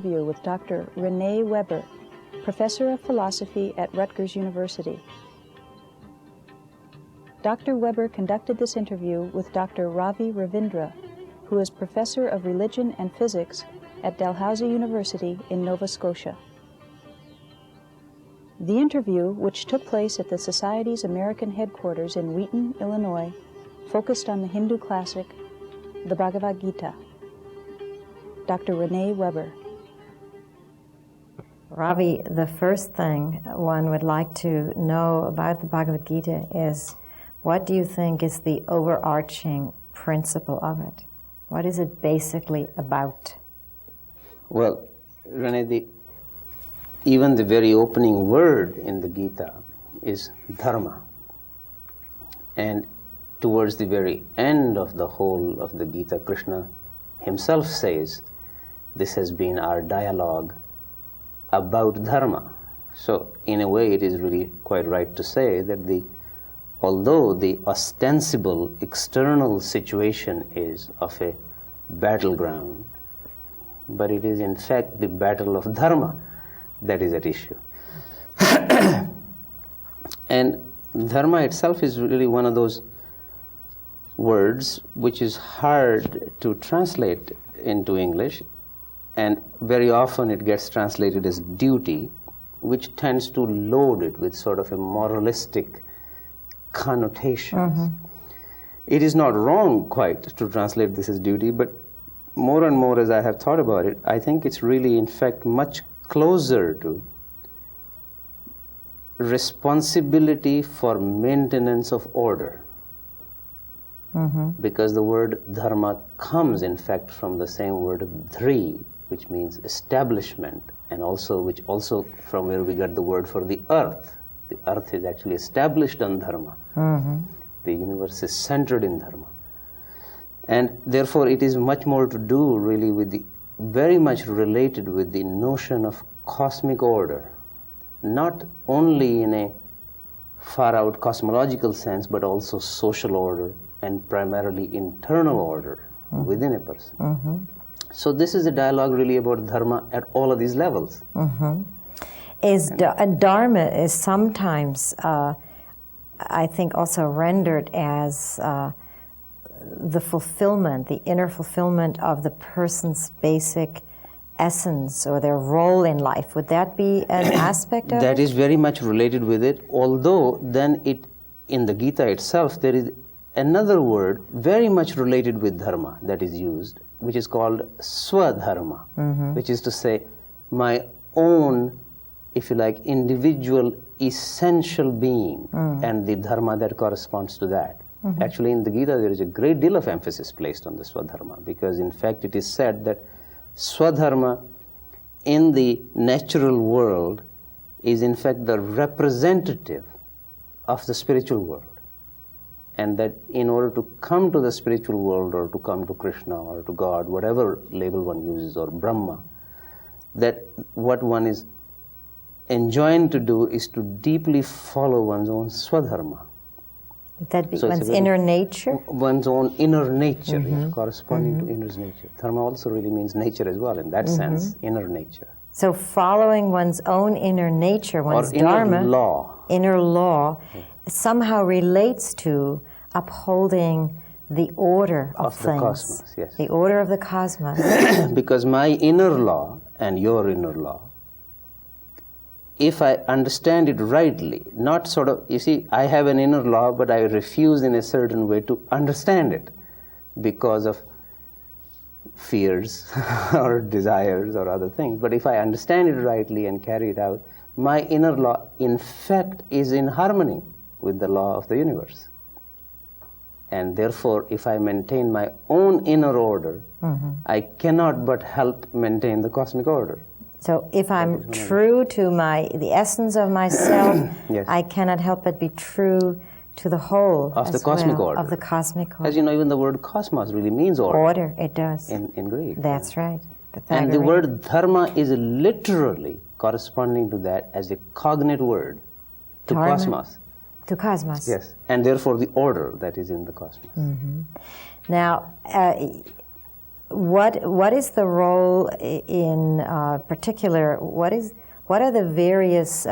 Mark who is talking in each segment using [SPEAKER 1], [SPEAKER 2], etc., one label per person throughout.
[SPEAKER 1] Interview with Dr. Renee Weber, Professor of Philosophy at Rutgers University. Dr. Weber conducted this interview with Dr. Ravi Ravindra, who is Professor of Religion and Physics at Dalhousie University in Nova Scotia. The interview, which took place at the Society's American headquarters in Wheaton, Illinois, focused on the Hindu classic, the Bhagavad Gita. Dr. Renee Weber.
[SPEAKER 2] Ravi, the first thing one would like to know about the Bhagavad Gita is, what do you think is the overarching principle of it? What is it basically about?
[SPEAKER 3] Well, Renee, even the very opening word in the Gita is dharma. And towards the very end of the whole of the Gita, Krishna himself says, this has been our dialogue about dharma. So, in a way, it is really quite right to say that although the ostensible external situation is of a battleground, but it is in fact the battle of dharma that is at issue. And dharma itself is really one of those words which is hard to translate into English, and very often it gets translated as duty, which tends to load it with sort of a moralistic connotations. Mm-hmm. It is not wrong quite to translate this as duty, but more and more as I have thought about it, I think it's really in fact much closer to responsibility for maintenance of order. Mm-hmm. Because the word dharma comes in fact from the same word dhri, which means establishment, and which also from where we got the word for the earth. The earth is actually established on dharma. Mm-hmm. The universe is centered in dharma. And therefore it is much more to do really with very much related with the notion of cosmic order, not only in a far out cosmological sense, but also social order and primarily internal order within a person. Mm-hmm. So this is a dialogue really about dharma at all of these levels.
[SPEAKER 2] Mm-hmm. Dharma is sometimes, I think, also rendered as the fulfillment, the inner fulfillment of the person's basic essence or their role in life. Would that be an aspect of it?
[SPEAKER 3] That is very much related with it, although then in the Gita itself there is another word very much related with dharma that is used, which is called swadharma, mm-hmm. which is to say my own, if you like, individual essential being, and the dharma that corresponds to that. Mm-hmm. Actually, in the Gita, there is a great deal of emphasis placed on the swadharma, because in fact it is said that swadharma in the natural world is in fact the representative of the spiritual world. And that in order to come to the spiritual world, or to come to Krishna or to God, whatever label one uses, or Brahma, that what one is enjoined to do is to deeply follow one's own swadharma.
[SPEAKER 2] Would that be one's inner nature?
[SPEAKER 3] One's own inner nature, mm-hmm. corresponding mm-hmm. to inner nature. Dharma also really means nature as well, in that mm-hmm. sense, inner nature.
[SPEAKER 2] So following one's own inner nature, one's dharma, inner law, somehow relates to upholding the order of things.
[SPEAKER 3] The cosmos, yes.
[SPEAKER 2] The order of the cosmos.
[SPEAKER 3] Because my inner law and your inner law, if I understand it rightly, not sort of, you see, I have an inner law, but I refuse in a certain way to understand it because of fears or desires or other things. But if I understand it rightly and carry it out, my inner law, in fact, is in harmony with the law of the universe. And therefore, if I maintain my own inner order, mm-hmm. I cannot but help maintain the cosmic order.
[SPEAKER 2] So if I'm true to the essence of myself,
[SPEAKER 3] yes.
[SPEAKER 2] I cannot help but be true to the whole
[SPEAKER 3] of the cosmic order.
[SPEAKER 2] Of the cosmic order.
[SPEAKER 3] As you know, even the word cosmos really means order.
[SPEAKER 2] Order, it does.
[SPEAKER 3] In Greek.
[SPEAKER 2] That's right.
[SPEAKER 3] And the word dharma is literally corresponding to that as a cognate word to
[SPEAKER 2] dharma.
[SPEAKER 3] Cosmos.
[SPEAKER 2] To cosmos.
[SPEAKER 3] Yes, and therefore the order that is in the cosmos.
[SPEAKER 2] Mm-hmm. Now, what is the role in particular? What are the various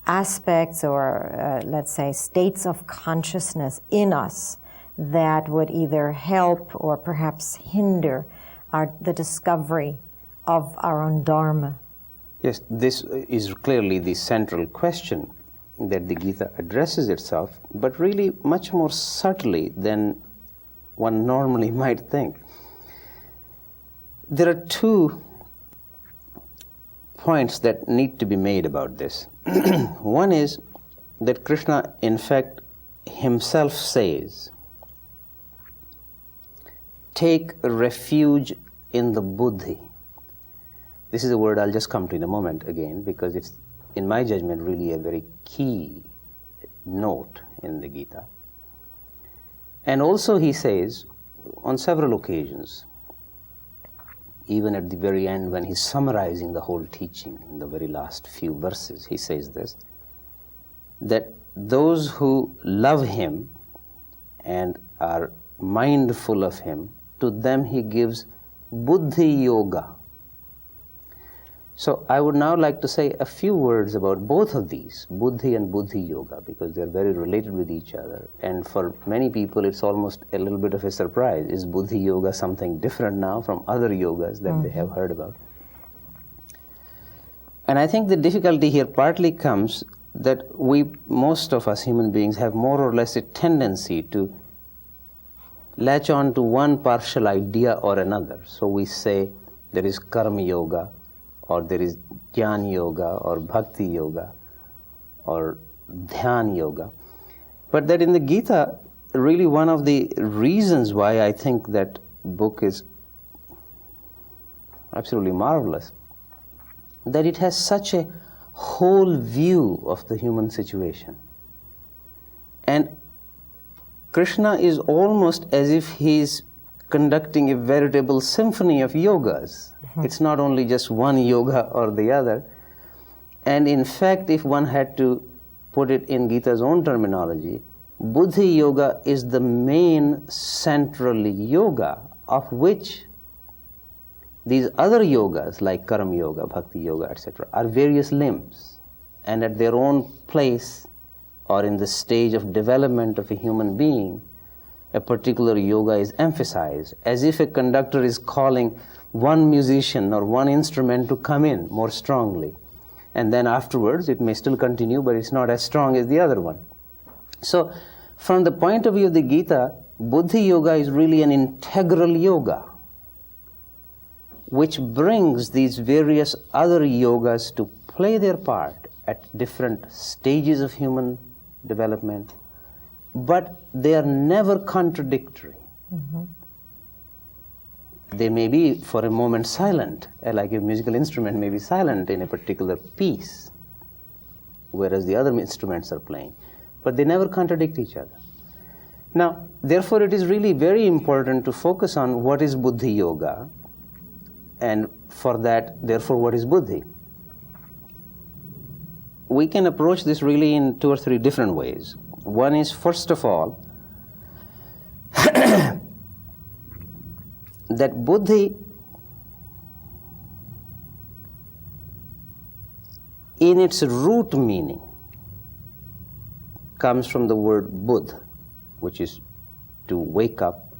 [SPEAKER 2] aspects or let's say states of consciousness in us that would either help or perhaps hinder the discovery of our own Dharma?
[SPEAKER 3] Yes, this is clearly the central question that the Gita addresses itself, but really much more subtly than one normally might think. There are two points that need to be made about this. One is that Krishna, in fact, himself says, take refuge in the Buddhi. This is a word I'll just come to in a moment again, because it's, in my judgment, really a very key note in the Gita. And also he says, on several occasions, even at the very end when he's summarizing the whole teaching, in the very last few verses, he says this, that those who love him and are mindful of him, to them he gives Buddhi Yoga. So I would now like to say a few words about both of these, Buddhi and Buddhi Yoga, because they're very related with each other. And for many people, it's almost a little bit of a surprise. Is Buddhi Yoga something different now from other yogas that they have heard about? And I think the difficulty here partly comes that most of us human beings have more or less a tendency to latch on to one partial idea or another. So we say there is Karma Yoga, or there is Jnana Yoga, or Bhakti Yoga, or Dhyan Yoga. But that in the Gita, really one of the reasons why I think that book is absolutely marvelous, that it has such a whole view of the human situation. And Krishna is almost as if he's conducting a veritable symphony of yogas. It's not only just one yoga or the other. And in fact, if one had to put it in Gita's own terminology, Buddhi Yoga is the main central yoga, of which these other yogas like Karma Yoga, Bhakti Yoga, etc., are various limbs. And at their own place or in the stage of development of a human being, a particular yoga is emphasized, as if a conductor is calling one musician or one instrument to come in more strongly. And then afterwards, it may still continue, but it's not as strong as the other one. So, from the point of view of the Gita, Buddhi Yoga is really an integral yoga, which brings these various other yogas to play their part at different stages of human development, but they are never contradictory. They may be for a moment silent, like a musical instrument may be silent in a particular piece, whereas the other instruments are playing, but they never contradict each other. Now, therefore, it is really very important to focus on what is Buddhi Yoga, and for that, therefore, what is Buddhi? We can approach this really in 2 or 3 different ways. One is, first of all, that Buddhi, in its root meaning, comes from the word Buddh, which is to wake up,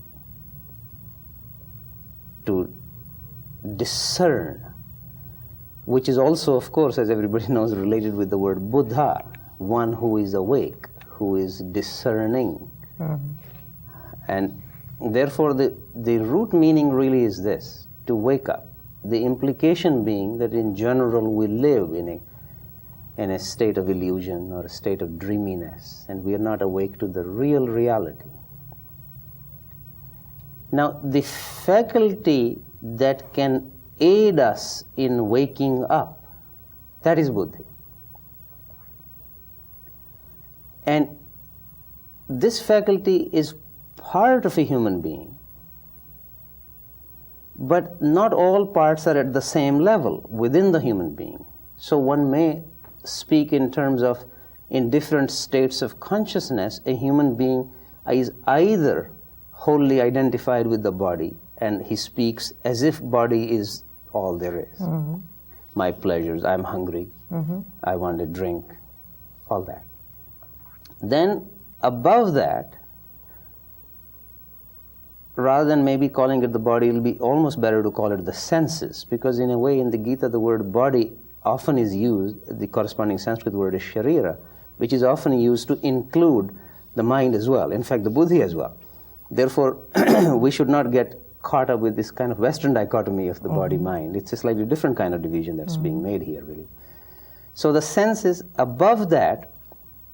[SPEAKER 3] to discern, which is also, of course, as everybody knows, related with the word Buddha, one who is awake, who is discerning. And therefore, the root meaning really is this, to wake up. The implication being that in general we live in a state of illusion or a state of dreaminess, and we are not awake to the real reality. Now, the faculty that can aid us in waking up, that is Buddhi. And this faculty is part of a human being, but not all parts are at the same level within the human being. So one may speak in terms of, in different states of consciousness, a human being is either wholly identified with the body and he speaks as if body is all there is. My pleasures, I'm hungry, I want a drink, all that. Then above that, rather than maybe calling it the body, it will be almost better to call it the senses, because in a way in the Gita the word body often is used, the corresponding Sanskrit word is sharira, which is often used to include the mind as well, in fact the buddhi as well. Therefore, we should not get caught up with this kind of Western dichotomy of the body-mind. It's a slightly different kind of division that's being made here, really. So the senses above that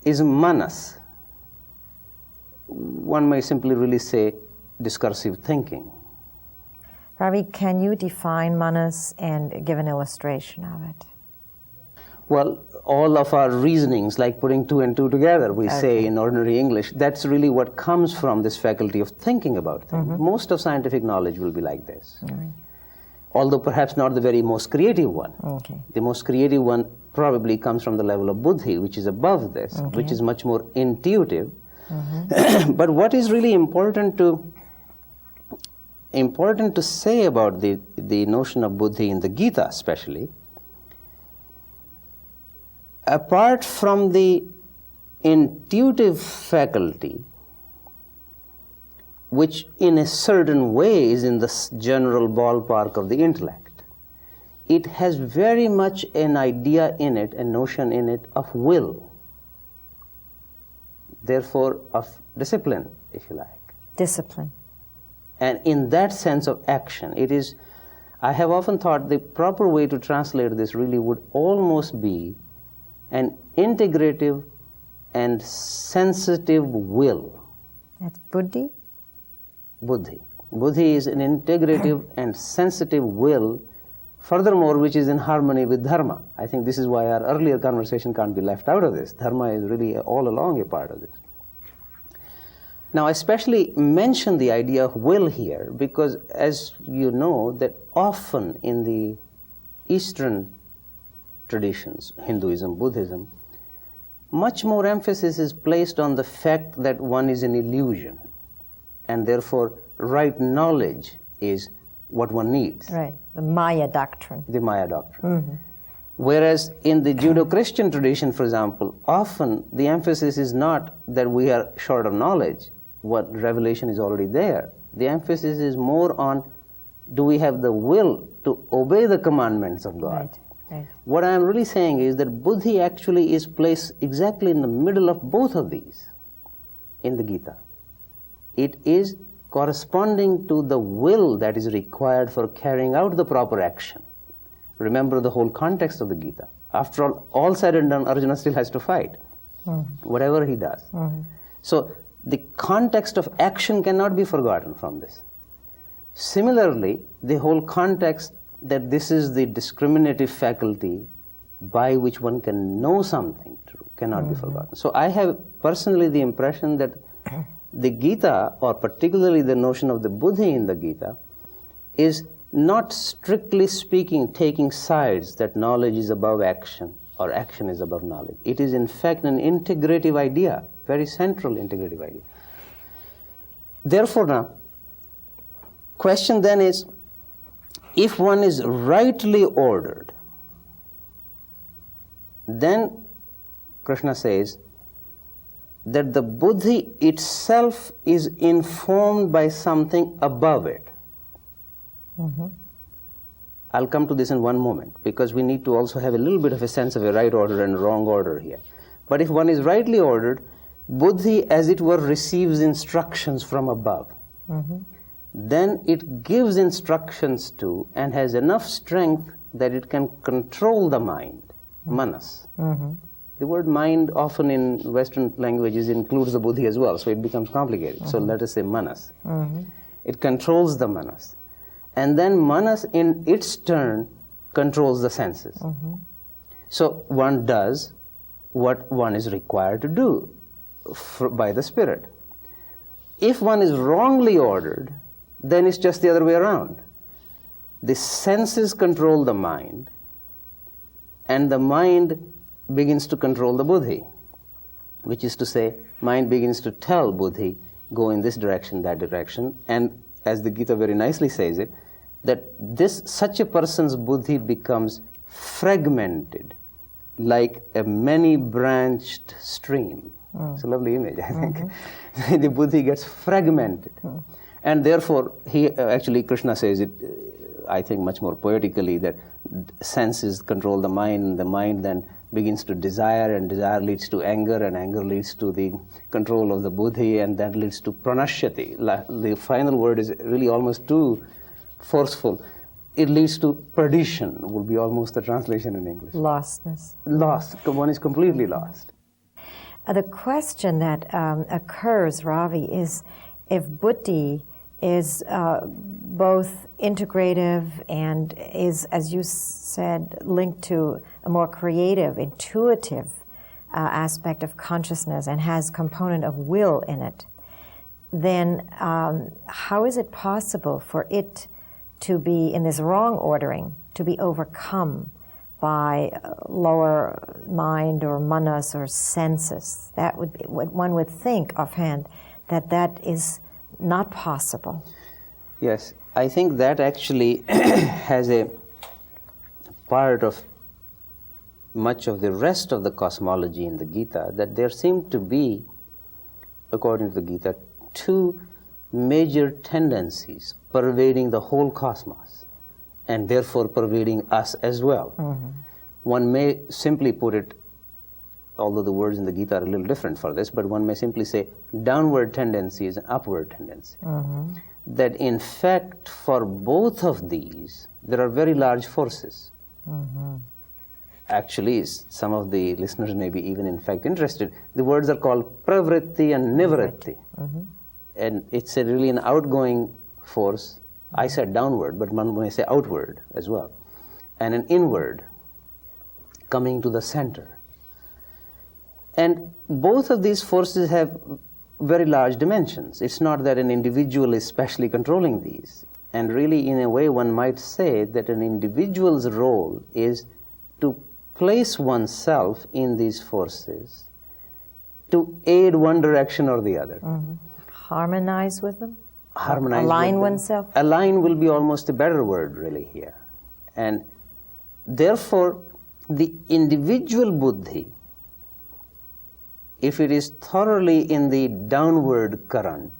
[SPEAKER 3] is manas. One may simply really say discursive thinking.
[SPEAKER 2] Ravi, can you define manas and give an illustration of it?
[SPEAKER 3] Well, all of our reasonings, like putting two and two together, we say in ordinary English, that's really what comes from this faculty of thinking about things. Most of scientific knowledge will be like this. Although perhaps not the very most creative one. The most creative one probably comes from the level of buddhi, which is above this, which is much more intuitive. But what is really important to say about the notion of buddhi in the Gita especially, apart from the intuitive faculty, which in a certain way is in the general ballpark of the intellect, it has very much an idea in it, a notion in it of will, therefore of discipline, if you like.
[SPEAKER 2] Discipline.
[SPEAKER 3] And in that sense of action, it is, I have often thought the proper way to translate this really would almost be an integrative and sensitive will.
[SPEAKER 2] That's buddhi?
[SPEAKER 3] Buddhi. Buddhi is an integrative and sensitive will, furthermore, which is in harmony with dharma. I think this is why our earlier conversation can't be left out of this. Dharma is really all along a part of this. Now, I especially mention the idea of will here because, as you know, that often in the Eastern traditions, Hinduism, Buddhism, much more emphasis is placed on the fact that one is an illusion, and therefore right knowledge is what one needs.
[SPEAKER 2] Right, the Maya doctrine.
[SPEAKER 3] The Maya doctrine. Whereas in the Judeo-Christian tradition, for example, often the emphasis is not that we are short of knowledge, what revelation is already there. The emphasis is more on, do we have the will to obey the commandments of God?
[SPEAKER 2] Right.
[SPEAKER 3] What I am really saying is that buddhi actually is placed exactly in the middle of both of these in the Gita. It is corresponding to the will that is required for carrying out the proper action. Remember the whole context of the Gita. After all said and done, Arjuna still has to fight, whatever he does. So the context of action cannot be forgotten from this. Similarly, the whole context that this is the discriminative faculty by which one can know something true cannot be forgotten. So I have personally the impression that the Gita, or particularly the notion of the buddhi in the Gita, is not strictly speaking taking sides that knowledge is above action or action is above knowledge. It is in fact an integrative idea, very central integrative idea. Therefore now, question then is, if one is rightly ordered, then Krishna says that the buddhi itself is informed by something above it. I'll come to this in one moment, because we need to also have a little bit of a sense of a right order and wrong order here. But if one is rightly ordered, buddhi, as it were, receives instructions from above. Then it gives instructions to and has enough strength that it can control the mind, manas. The word mind often in Western languages includes the buddhi as well, so it becomes complicated. So let us say manas. It controls the manas. And then manas in its turn controls the senses. So one does what one is required to do by the spirit. If one is wrongly ordered, then it's just the other way around. The senses control the mind, and the mind begins to control the buddhi, which is to say, mind begins to tell buddhi, go in this direction, that direction, and as the Gita very nicely says it, that such a person's buddhi becomes fragmented like a many-branched stream. It's a lovely image, I think. The buddhi gets fragmented. And therefore, Krishna says it, I think, much more poetically, that senses control the mind then begins to desire, and desire leads to anger, and anger leads to the control of the buddhi, and that leads to pranashyati. The final word is really almost too forceful. It leads to perdition, would be almost the translation in English.
[SPEAKER 2] Lostness.
[SPEAKER 3] Lost. One is completely lost.
[SPEAKER 2] The question that occurs, Ravi, is if buddhi is both integrative and is, as you said, linked to a more creative, intuitive aspect of consciousness and has component of will in it, then how is it possible for it to be, in this wrong ordering, to be overcome by lower mind or manas or senses? That would be what one would think offhand, that is not possible.
[SPEAKER 3] Yes, I think that actually has a part of much of the rest of the cosmology in the Gita, that there seem to be, according to the Gita, two major tendencies pervading the whole cosmos, and therefore pervading us as well. One may simply put it, although the words in the Gita are a little different for this, but one may simply say downward tendency is an upward tendency. That in fact, for both of these, there are very large forces. Actually, some of the listeners may be even in fact interested. The words are called pravritti and nivritti. And it's really an outgoing force. I said downward, but one may say outward as well. And an inward, coming to the center. And both of these forces have very large dimensions. It's not that an individual is specially controlling these. And really, in a way, one might say that an individual's role is to place oneself in these forces to aid one direction or the other.
[SPEAKER 2] Harmonize with them?
[SPEAKER 3] Harmonize
[SPEAKER 2] Align
[SPEAKER 3] with them.
[SPEAKER 2] oneself?
[SPEAKER 3] Align will be almost a better word, really, here. And therefore, the individual buddhi, if it is thoroughly in the downward current,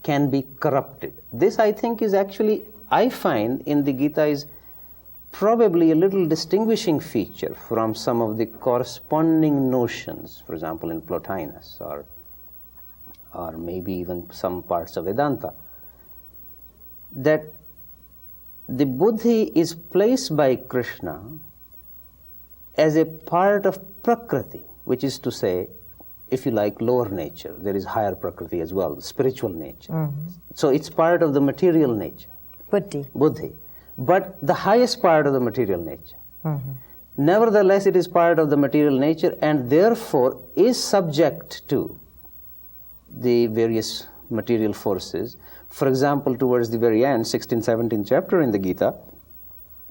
[SPEAKER 3] can be corrupted. This, I think, is actually, I find in the Gita, is probably a little distinguishing feature from some of the corresponding notions, for example, in Plotinus, or maybe even some parts of Vedanta, that the buddhi is placed by Krishna as a part of Prakriti, which is to say, if you like, lower nature. There is higher Prakriti as well, spiritual nature. So it's part of the material nature. Buddhi. But the highest part of the material nature. Nevertheless, it is part of the material nature and therefore is subject to the various material forces. For example, towards the very end, 16th, 17th chapter in the Gita,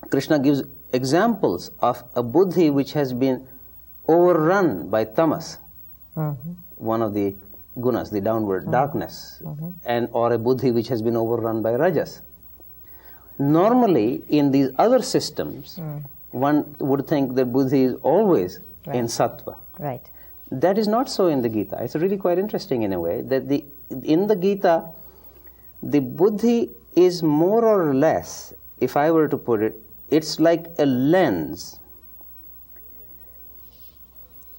[SPEAKER 3] Krishna gives examples of a buddhi which has been overrun by tamas, one of the gunas, the downward darkness, and or a buddhi which has been overrun by rajas. Normally, in these other systems, one would think that buddhi is always in sattva.
[SPEAKER 2] Right.
[SPEAKER 3] That is not so in the Gita. It's really quite interesting in a way that in the Gita, the buddhi is more or less, if I were to put it, it's like a lens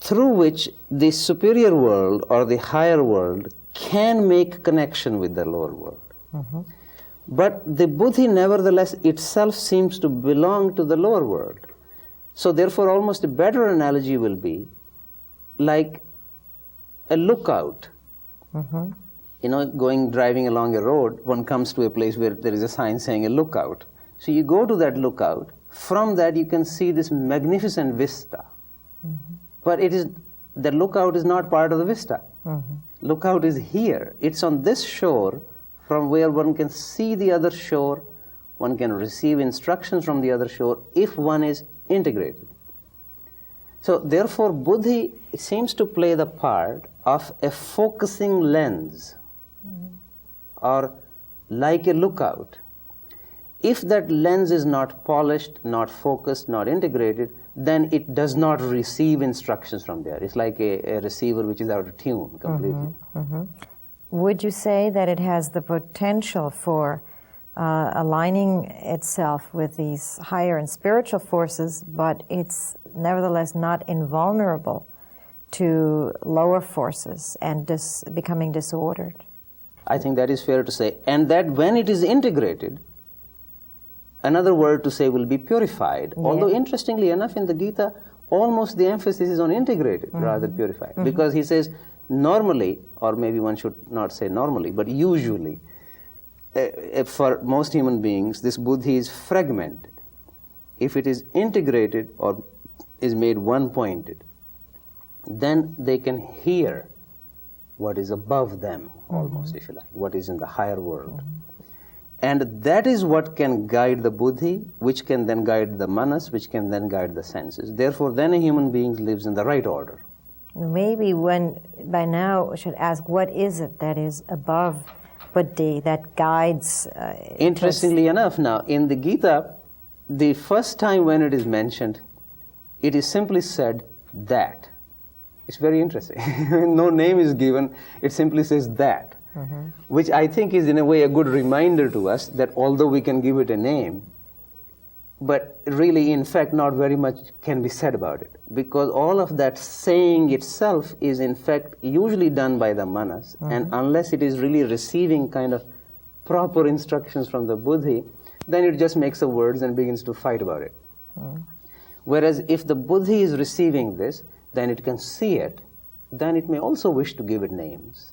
[SPEAKER 3] through which the superior world or the higher world can make connection with the lower world. But the buddhi, nevertheless, itself seems to belong to the lower world. So therefore, almost a better analogy will be like a lookout. You know, driving along a road, one comes to a place where there is a sign saying a lookout. So you go to that lookout. From that, you can see this magnificent vista. But the lookout is not part of the vista. Lookout is here. It's on this shore from where one can see the other shore, one can receive instructions from the other shore if one is integrated. So therefore, buddhi seems to play the part of a focusing lens or like a lookout. If that lens is not polished, not focused, not integrated, then it does not receive instructions from there. It's like a receiver which is out of tune completely.
[SPEAKER 2] Would you say that it has the potential for aligning itself with these higher and spiritual forces, but it's nevertheless not invulnerable to lower forces and becoming disordered?
[SPEAKER 3] I think that is fair to say. And that when it is integrated, another word to say will be purified. Yeah. Although interestingly enough, in the Gita, almost the emphasis is on integrated rather than purified. Because he says normally, or maybe one should not say normally, but usually, for most human beings, this buddhi is fragmented. If it is integrated or is made one-pointed, then they can hear what is above them, almost, if you like, what is in the higher world. And that is what can guide the buddhi, which can then guide the manas, which can then guide the senses. Therefore, then a human being lives in the right order.
[SPEAKER 2] Maybe one by now should ask, what is it that is above buddhi, that guides?
[SPEAKER 3] Interestingly enough, now, in the Gita, the first time when it is mentioned, it is simply said that. It's very interesting. No name is given, it simply says that. Which I think is in a way a good reminder to us that although we can give it a name, but really in fact not very much can be said about it, because all of that saying itself is in fact usually done by the manas, and unless it is really receiving kind of proper instructions from the buddhi, then it just makes the words and begins to fight about it. Whereas if the buddhi is receiving this, then it can see it, then it may also wish to give it names.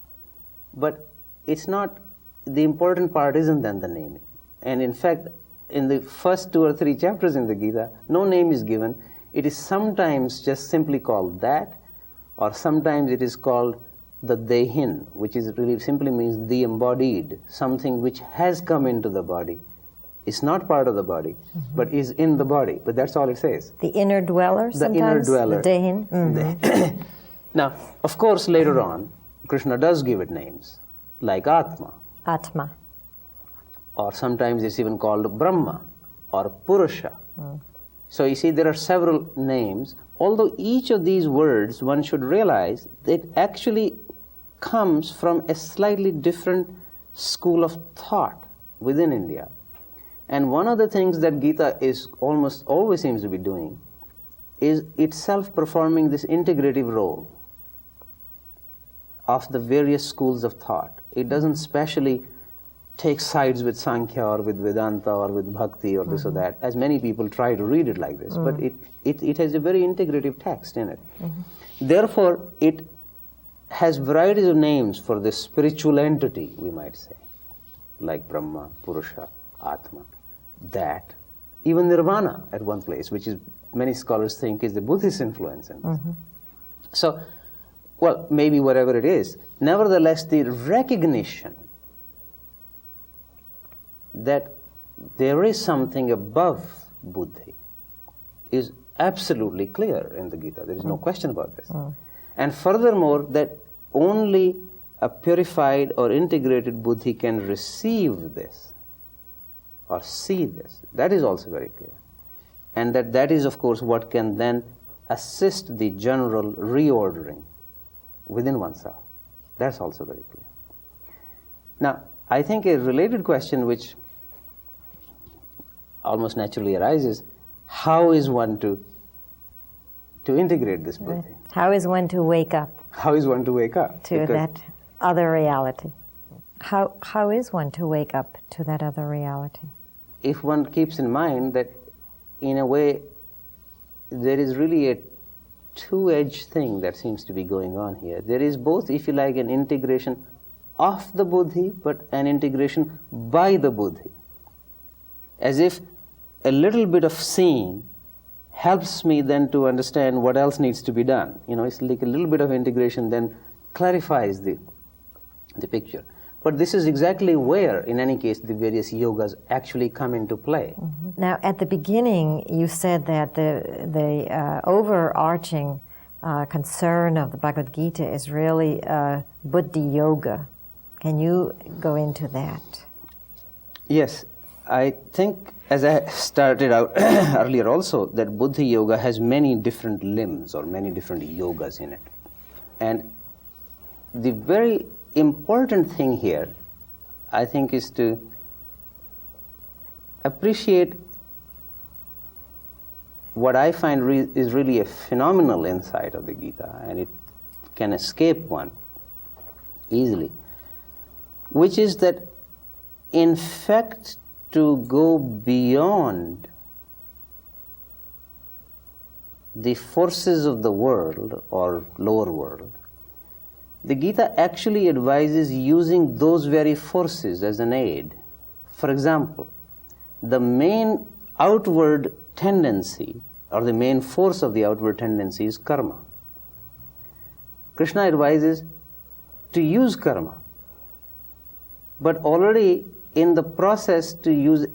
[SPEAKER 3] But it's not, the important part isn't then the naming. And in fact, in the first 2 or 3 chapters in the Gita, no name is given. It is sometimes just simply called that, or sometimes it is called the Dehin, which is really simply means the embodied, something which has come into the body. It's not part of the body, but is in the body. But that's all it says.
[SPEAKER 2] The inner dweller sometimes?
[SPEAKER 3] The inner dweller.
[SPEAKER 2] The Dehin.
[SPEAKER 3] Now, of course, later on, Krishna does give it names, like Atma.
[SPEAKER 2] Atma.
[SPEAKER 3] Or sometimes it's even called Brahma or Purusha. So you see, there are several names. Although each of these words, one should realize, it actually comes from a slightly different school of thought within India. And one of the things that Gita is almost always seems to be doing is itself performing this integrative role of the various schools of thought. It doesn't specially take sides with Sankhya or with Vedanta or with Bhakti or this or that, as many people try to read it like this, but it has a very integrative text in it. Therefore, it has varieties of names for this spiritual entity, we might say, like Brahma, Purusha, Atma, that, even Nirvana at one place, which is many scholars think is the Buddhist influence in this. So, well, maybe whatever it is, nevertheless, the recognition that there is something above buddhi is absolutely clear in the Gita. There is no question about this. And furthermore, that only a purified or integrated buddhi can receive this or see this. That is also very clear. And that is, of course, what can then assist the general reordering within oneself. That's also very clear. Now, I think a related question which almost naturally arises, how is one to integrate this buddhi?
[SPEAKER 2] How is one to wake up?
[SPEAKER 3] How is one to wake up?
[SPEAKER 2] To that other reality. How is one to wake up to that other reality?
[SPEAKER 3] If one keeps in mind that, in a way, there is really a two-edged thing that seems to be going on here. There is both, if you like, an integration of the buddhi, but an integration by the buddhi. As if a little bit of seeing helps me then to understand what else needs to be done. You know, it's like a little bit of integration then clarifies the picture. But this is exactly where, in any case, the various yogas actually come into play.
[SPEAKER 2] Now, at the beginning, you said that the overarching concern of the Bhagavad Gita is really Buddhi Yoga. Can you go into that?
[SPEAKER 3] Yes, I think, as I started out earlier also, that Buddhi Yoga has many different limbs or many different yogas in it. And the very important thing here, I think, is to appreciate what I find is really a phenomenal insight of the Gita, and it can escape one easily, which is that, in fact, to go beyond the forces of the world or lower world, the Gita actually advises using those very forces as an aid. For example, the main outward tendency or the main force of the outward tendency is karma. Krishna advises to use karma, but already in the process to use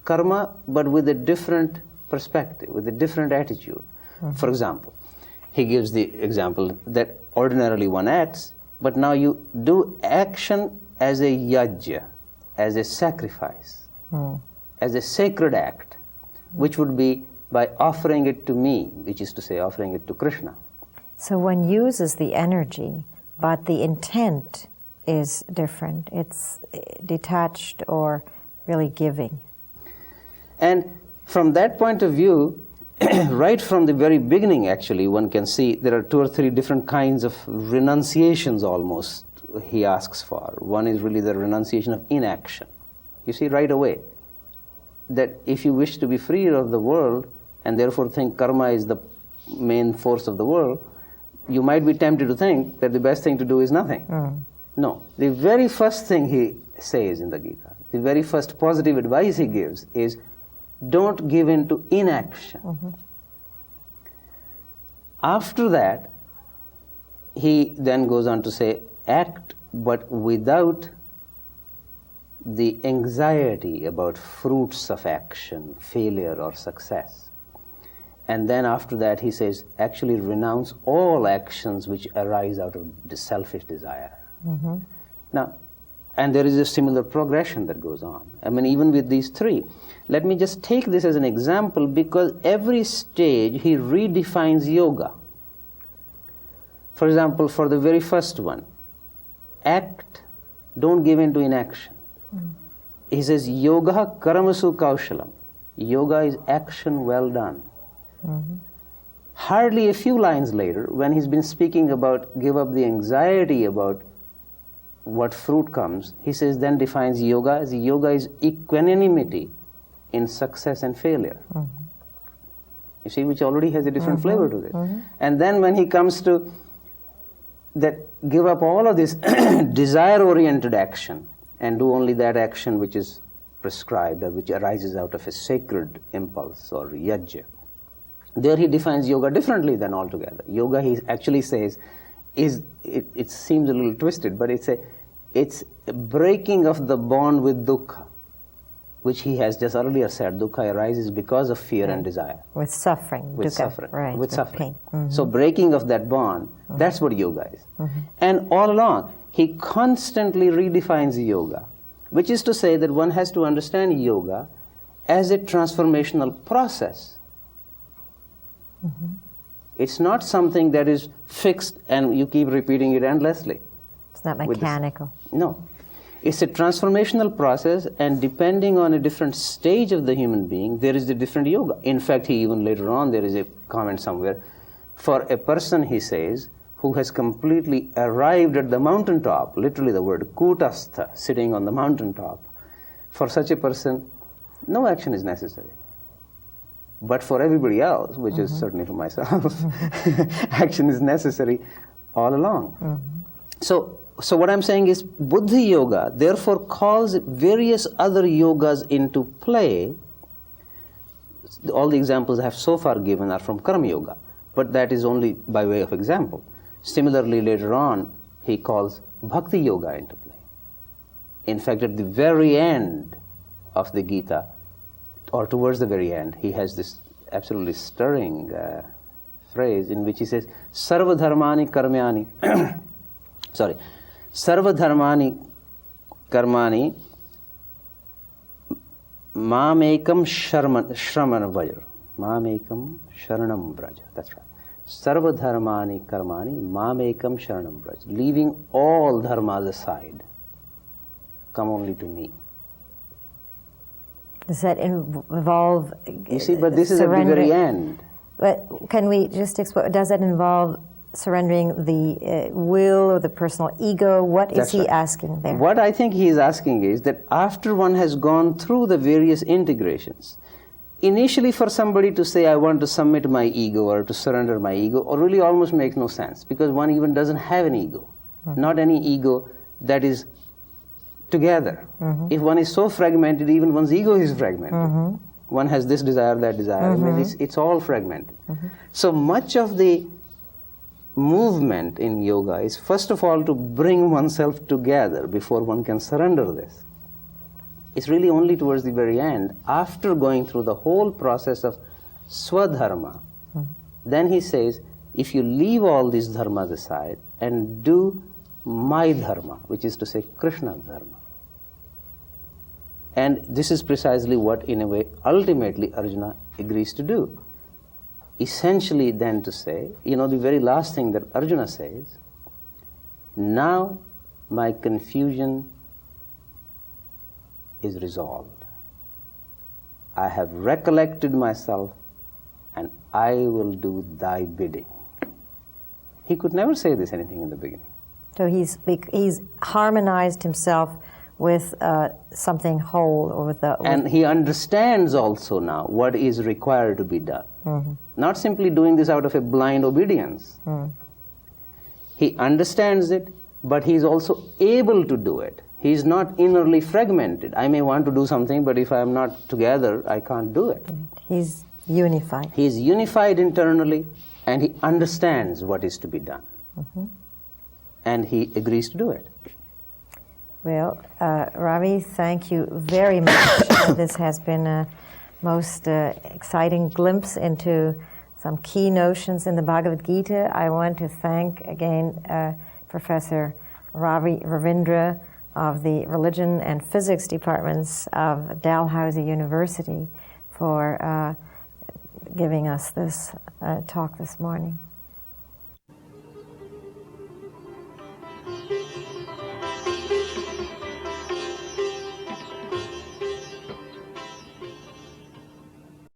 [SPEAKER 3] karma but with a different perspective, with a different attitude. For example, he gives the example that ordinarily one acts, but now you do action as a yajna, as a sacrifice, as a sacred act, which would be by offering it to me, which is to say offering it to Krishna.
[SPEAKER 2] So one uses the energy, but the intent is different. It's detached or really giving.
[SPEAKER 3] And from that point of view, right from the very beginning, actually, one can see there are 2 or 3 different kinds of renunciations almost he asks for. One is really the renunciation of inaction. You see right away that if you wish to be free of the world and therefore think karma is the main force of the world, you might be tempted to think that the best thing to do is nothing. No, the very first thing he says in the Gita, the very first positive advice he gives is, don't give in to inaction. After that, he then goes on to say, act but without the anxiety about fruits of action, failure or success. And then after that he says, actually renounce all actions which arise out of the selfish desire. Now, and there is a similar progression that goes on. I mean, even with these 3. Let me just take this as an example, because every stage he redefines yoga. For example, for the very first one, act, don't give in to inaction. He says, yoga karamasu kaushalam. Yoga is action well done. Hardly a few lines later, when he's been speaking about give up the anxiety about what fruit comes, he says, then defines yoga as equanimity in success and failure. You see, which already has a different flavor to it. And then when he comes to that, give up all of this desire-oriented action and do only that action which is prescribed or which arises out of a sacred impulse or yajna. There he defines yoga differently than altogether. Yoga, he actually says, it seems a little twisted, but it's a breaking of the bond with dukkha, which he has just earlier said, dukkha arises because of fear and desire.
[SPEAKER 2] With suffering.
[SPEAKER 3] With
[SPEAKER 2] dukkha,
[SPEAKER 3] suffering.
[SPEAKER 2] right,
[SPEAKER 3] with suffering.
[SPEAKER 2] Pain.
[SPEAKER 3] So breaking of that bond, that's what yoga is. And all along, he constantly redefines yoga, which is to say that one has to understand yoga as a transformational process. It's not something that is fixed and you keep repeating it endlessly.
[SPEAKER 2] It's not mechanical.
[SPEAKER 3] No. It's a transformational process, and depending on a different stage of the human being, there is a different yoga. In fact, he even later on, there is a comment somewhere, for a person, he says, who has completely arrived at the mountaintop, literally the word kutastha, sitting on the mountaintop, for such a person, no action is necessary. But for everybody else, which is certainly for myself, action is necessary all along. So what I'm saying is, Buddhi Yoga therefore calls various other yogas into play. All the examples I have so far given are from Karma Yoga, but that is only by way of example. Similarly, later on, he calls Bhakti Yoga into play. In fact, at the very end of the Gita, or towards the very end, he has this absolutely stirring phrase in which he says, Sarva dharmani karmani, Sarva dharmani karmani Mamekam shramana vaja. Mamekam sharanam vraja. That's right. Sarva dharmani karmani mamekam sharanam vraja. Leaving all dharmas aside, come only to me.
[SPEAKER 2] Does that involve
[SPEAKER 3] You see, but this is at the very end.
[SPEAKER 2] But can we just explain, does that involve surrendering the will or the personal ego? What is he asking there?
[SPEAKER 3] What I think he is asking is that after one has gone through the various integrations, initially for somebody to say, I want to submit my ego or to surrender my ego, or really almost makes no sense, because one even doesn't have an ego. Not any ego that is together. If one is so fragmented, even one's ego is fragmented. One has this desire, that desire. I mean, it's all fragmented. So much of the movement in yoga is first of all to bring oneself together before one can surrender this. It's really only towards the very end, after going through the whole process of swadharma, then he says, if you leave all these dharmas aside and do my dharma, which is to say Krishna's dharma. And this is precisely what, in a way, ultimately Arjuna agrees to do. Essentially then to say, the very last thing that Arjuna says, now my confusion is resolved. I have recollected myself and I will do thy bidding. He could never say this anything in the beginning.
[SPEAKER 2] So he's harmonized himself with something whole, or with the...
[SPEAKER 3] And he understands also now what is required to be done. Not simply doing this out of a blind obedience. He understands it, but he is also able to do it. He is not innerly fragmented. I may want to do something, but if I am not together, I can't do it.
[SPEAKER 2] He's unified.
[SPEAKER 3] He is unified internally, and he understands what is to be done. And he agrees to do it.
[SPEAKER 2] Well, Ravi, thank you very much. This has been a most exciting glimpse into some key notions in the Bhagavad Gita. I want to thank again Professor Ravindra of the Religion and Physics Departments of Dalhousie University for giving us this talk this morning.